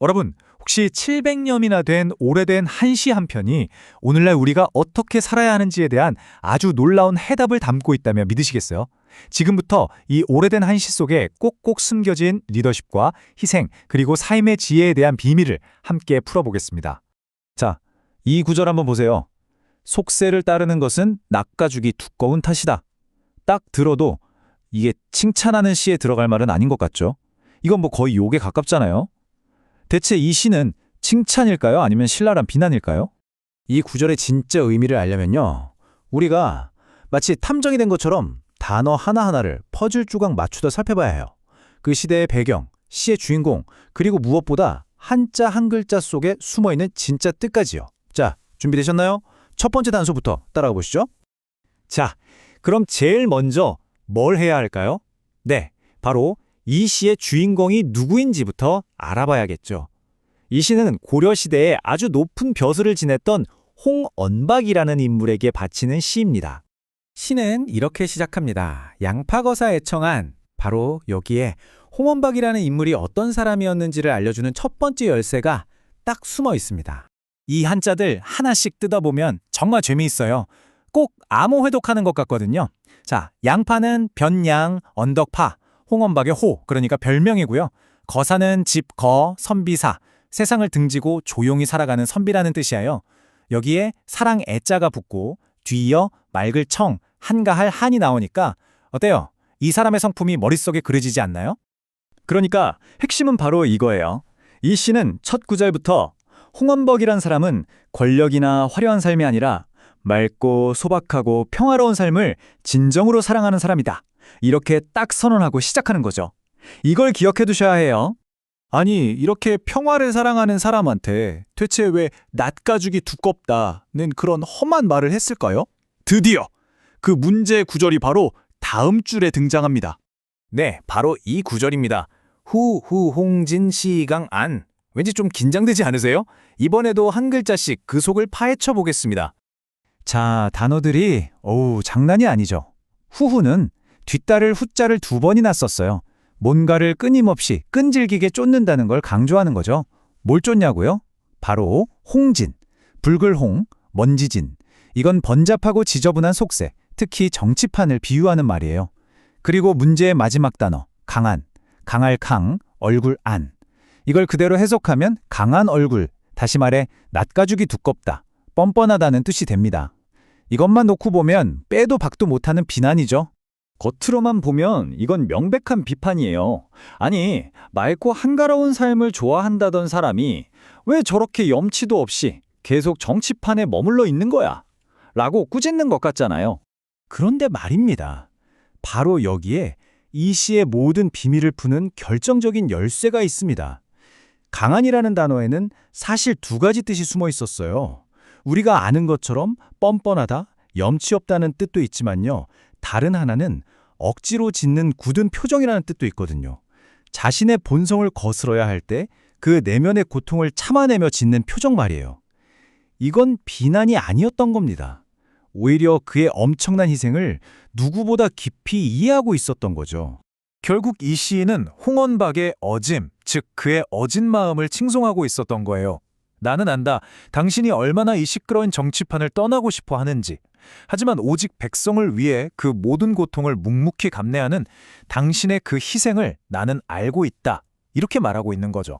여러분, 혹시 700년이나 된 오래된 한시 한 편이 오늘날 우리가 어떻게 살아야 하는지에 대한 아주 놀라운 해답을 담고 있다며 믿으시겠어요? 지금부터 이 오래된 한시 속에 꼭꼭 숨겨진 리더십과 희생, 그리고 삶의 지혜에 대한 비밀을 함께 풀어보겠습니다. 자, 이 구절 한번 보세요. 속세를 따르는 것은 낚아주기 두꺼운 탓이다. 딱 들어도 이게 칭찬하는 시에 들어갈 말은 아닌 것 같죠? 이건 뭐 거의 욕에 가깝잖아요. 대체 이 시는 칭찬일까요? 아니면 신랄한 비난일까요? 이 구절의 진짜 의미를 알려면요. 우리가 마치 탐정이 된 것처럼 단어 하나하나를 퍼즐 조각 맞추듯 살펴봐야 해요. 그 시대의 배경, 시의 주인공, 그리고 무엇보다 한자 한 글자 속에 숨어있는 진짜 뜻까지요. 자, 준비되셨나요? 첫 번째 단서부터 따라가 보시죠. 자, 그럼 제일 먼저 뭘 해야 할까요? 네, 바로 이 시의 주인공이 누구인지부터 알아봐야겠죠. 이 시는 고려시대에 아주 높은 벼슬을 지냈던 홍언박이라는 인물에게 바치는 시입니다. 시는 이렇게 시작합니다. 양파거사 애청한 바로 여기에 홍원박이라는 인물이 어떤 사람이었는지를 알려주는 첫 번째 열쇠가 딱 숨어 있습니다. 이 한자들 하나씩 뜯어보면 정말 재미있어요. 꼭 암호 회독하는 것 같거든요. 자, 양파는 변양, 언덕파, 홍언박의 호, 그러니까 별명이고요. 거사는 집, 거, 선비사, 세상을 등지고 조용히 살아가는 선비라는 뜻이에요. 여기에 사랑 애자가 붙고 뒤이어 맑을 청, 한가할 한이 나오니까 어때요? 이 사람의 성품이 머릿속에 그려지지 않나요? 그러니까 핵심은 바로 이거예요. 이 시는 첫 구절부터 홍언박이란 사람은 권력이나 화려한 삶이 아니라 맑고 소박하고 평화로운 삶을 진정으로 사랑하는 사람이다. 이렇게 딱 선언하고 시작하는 거죠. 이걸 기억해 두셔야 해요. 아니, 이렇게 평화를 사랑하는 사람한테 대체 왜 낯가죽이 두껍다는 그런 험한 말을 했을까요? 드디어 그 문제 구절이 바로 다음 줄에 등장합니다. 네, 바로 이 구절입니다. 후후 홍진 시강 안. 왠지 좀 긴장되지 않으세요? 이번에도 한 글자씩 그 속을 파헤쳐 보겠습니다. 자, 단어들이 장난이 아니죠. 후후는 뒷달을 후자를 두 번이나 썼어요. 뭔가를 끊임없이 끈질기게 쫓는다는 걸 강조하는 거죠. 뭘 쫓냐고요? 바로 홍진, 붉을 홍, 먼지진. 이건 번잡하고 지저분한 속세, 특히 정치판을 비유하는 말이에요. 그리고 문제의 마지막 단어, 강한, 강할 강, 얼굴 안. 이걸 그대로 해석하면 강한 얼굴, 다시 말해 낯가죽이 두껍다, 뻔뻔하다는 뜻이 됩니다. 이것만 놓고 보면 빼도 박도 못하는 비난이죠. 겉으로만 보면 이건 명백한 비판이에요. 아니, 맑고 한가로운 삶을 좋아한다던 사람이 왜 저렇게 염치도 없이 계속 정치판에 머물러 있는 거야? 라고 꾸짖는 것 같잖아요. 그런데 말입니다. 바로 여기에 이 시의 모든 비밀을 푸는 결정적인 열쇠가 있습니다. 강한이라는 단어에는 사실 두 가지 뜻이 숨어 있었어요. 우리가 아는 것처럼 뻔뻔하다, 염치 없다는 뜻도 있지만요. 다른 하나는 억지로 짓는 굳은 표정이라는 뜻도 있거든요. 자신의 본성을 거스러야 할 때 그 내면의 고통을 참아내며 짓는 표정 말이에요. 이건 비난이 아니었던 겁니다. 오히려 그의 엄청난 희생을 누구보다 깊이 이해하고 있었던 거죠. 결국 이 시인은 홍언박의 어짐, 즉 그의 어진 마음을 칭송하고 있었던 거예요. 나는 안다. 당신이 얼마나 이 시끄러운 정치판을 떠나고 싶어 하는지. 하지만 오직 백성을 위해 그 모든 고통을 묵묵히 감내하는 당신의 그 희생을 나는 알고 있다. 이렇게 말하고 있는 거죠.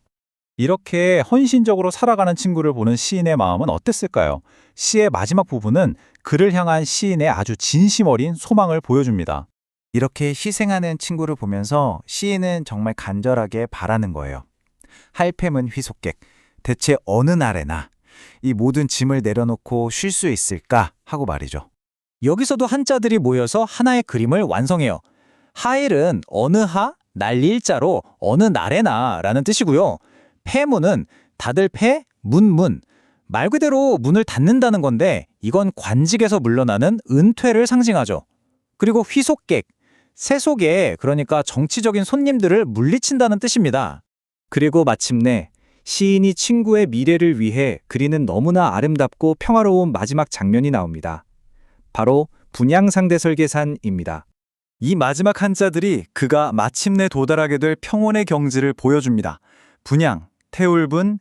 이렇게 헌신적으로 살아가는 친구를 보는 시인의 마음은 어땠을까요? 시의 마지막 부분은 그를 향한 시인의 아주 진심 어린 소망을 보여줍니다. 이렇게 희생하는 친구를 보면서 시인은 정말 간절하게 바라는 거예요. 할패문 휘속객, 대체 어느 날에나 이 모든 짐을 내려놓고 쉴 수 있을까 하고 말이죠. 여기서도 한자들이 모여서 하나의 그림을 완성해요. 하일은 어느 하, 날 일자로 어느 날에나 라는 뜻이고요. 폐문은 닫을 폐, 문. 말 그대로 문을 닫는다는 건데 이건 관직에서 물러나는 은퇴를 상징하죠. 그리고 휘속객, 세속에 그러니까 정치적인 손님들을 물리친다는 뜻입니다. 그리고 마침내 시인이 친구의 미래를 위해 그리는 너무나 아름답고 평화로운 마지막 장면이 나옵니다. 바로 분양상대설계산입니다. 이 마지막 한자들이 그가 마침내 도달하게 될 평온의 경지를 보여줍니다. 분양, 태울분,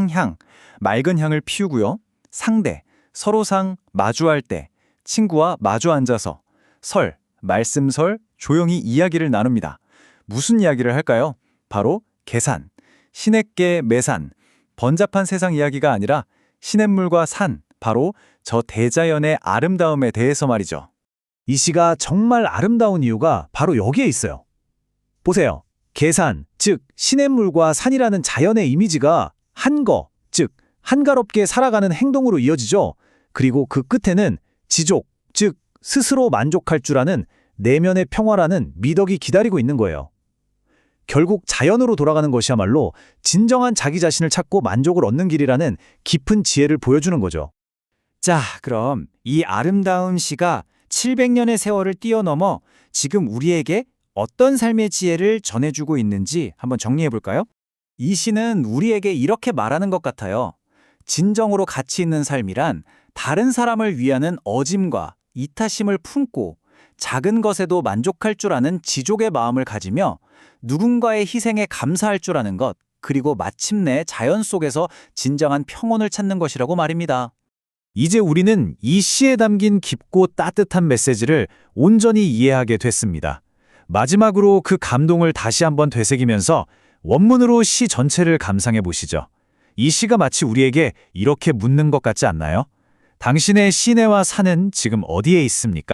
향, 맑은 향을 피우고요. 상대, 서로상, 마주할 때, 친구와 마주 앉아서, 말씀설, 조용히 이야기를 나눕니다. 무슨 이야기를 할까요? 바로 계산, 시냇게 매산, 번잡한 세상 이야기가 아니라 시냇물과 산, 바로 저 대자연의 아름다움에 대해서 말이죠. 이 시가 정말 아름다운 이유가 바로 여기에 있어요. 보세요. 계산, 즉 시냇물과 산이라는 자연의 이미지가 즉 한가롭게 살아가는 행동으로 이어지죠. 그리고 그 끝에는 지족, 즉 스스로 만족할 줄 아는 내면의 평화라는 미덕이 기다리고 있는 거예요. 결국 자연으로 돌아가는 것이야말로 진정한 자기 자신을 찾고 만족을 얻는 길이라는 깊은 지혜를 보여주는 거죠. 자, 그럼 이 아름다운 시가 700년의 세월을 뛰어넘어 지금 우리에게 어떤 삶의 지혜를 전해주고 있는지 한번 정리해 볼까요? 이 시는 우리에게 이렇게 말하는 것 같아요. 진정으로 가치 있는 삶이란 다른 사람을 위하는 어짐과 이타심을 품고 작은 것에도 만족할 줄 아는 지족의 마음을 가지며 누군가의 희생에 감사할 줄 아는 것, 그리고 마침내 자연 속에서 진정한 평온을 찾는 것이라고 말입니다. 이제 우리는 이 시에 담긴 깊고 따뜻한 메시지를 온전히 이해하게 됐습니다. 마지막으로 그 감동을 다시 한번 되새기면서 원문으로 시 전체를 감상해 보시죠. 이 시가 마치 우리에게 이렇게 묻는 것 같지 않나요? 당신의 시내와 산은 지금 어디에 있습니까?